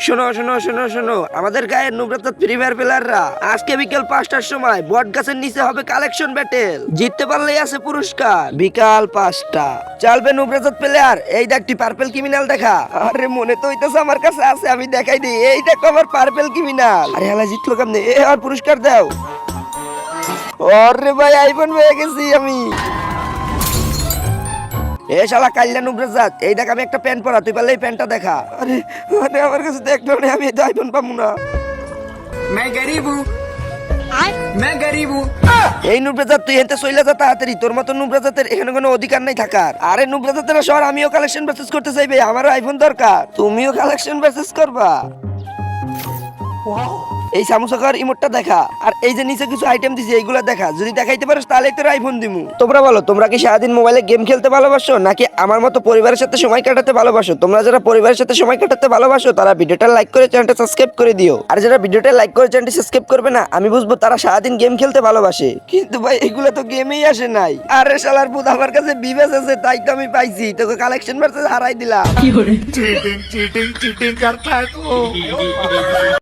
শোনো শোনো শোনো শোনো, আমাদের গায়ের নুব্রাত ফ্রি ফায়ার প্লেয়াররা আজকে বিকেল 5টার সময় বট গাছের নিচে হবে কালেকশন ব্যাটেল। জিততে পারলেই আছে পুরস্কার। বিকাল 5টা চলবে নুব্রাত প্লেয়ার। এই দেখ তুই পার্পেল ক্রিমিনাল দেখা। আরে মনে তো হইতেছে আমার কাছে আছে, আমি দেখাই দিই। এই দেখো আমার পার্পেল ক্রিমিনাল। আরে হালা জিতলো কেমনে? এ আর পুরস্কার দাও। আরে ভাই আইফোন পেয়ে গেছি আমি। এ শালা কাইল্লা নুব্রাজাত, এই দেখ আমি একটা প্যান্ট পরা, তুই পারলে এই প্যান্টটা দেখা। আরে আরে আমার কাছে দেখ না, আমি এই আইফোন পাবো না। मैं गरीब हूँ मैं गरीब हूँ। এই নুব্রাজাত তুই এতে চইলা যা তাড়াতাড়ি। তোর মতো নুব্রাজাতের এখানে কোনো অধিকার নাই থাকার। আরে নুব্রাজাতের শহর, আমিও কালেকশন পারচেজ করতে চাইবে, আমারও আইফোন দরকার। তুমিও কালেকশন পারচেজ করবা। এই সামোসাকার ইমোটটা দেখা, আর এই যে নিচে কিছু আইটেম দিছি এইগুলা দেখা। যদি দেখাইতে পারিস তাহলে তোর আইফোন দিমু। তোমরা বলো, তোমরা কি সারাদিন মোবাইলে গেম খেলতে ভালোবাসো নাকি আমার মতো পরিবারের সাথে সময় কাটাতে ভালোবাসো? তোমরা যারা পরিবারের সাথে সময় কাটাতে ভালোবাসো তারা ভিডিওটা লাইক করে চ্যানেলটা সাবস্ক্রাইব করে দিও। আর যারা ভিডিওটা লাইক করে চ্যানেলটি সাবস্ক্রাইব করবে না, আমি বুঝবো তারা সারাদিন গেম খেলতে ভালোবাসে। কিন্তু ভাই এগুলো তো গেমেই আসে নাই। আরে শালার পুত, আমার কাছে বিবেস আছে তাই তো আমি পাইছি। তোকে কালেকশন ভার্সেস হারাই দিলাম। चीटिंग चीटिंग चीटिंग करता है तू।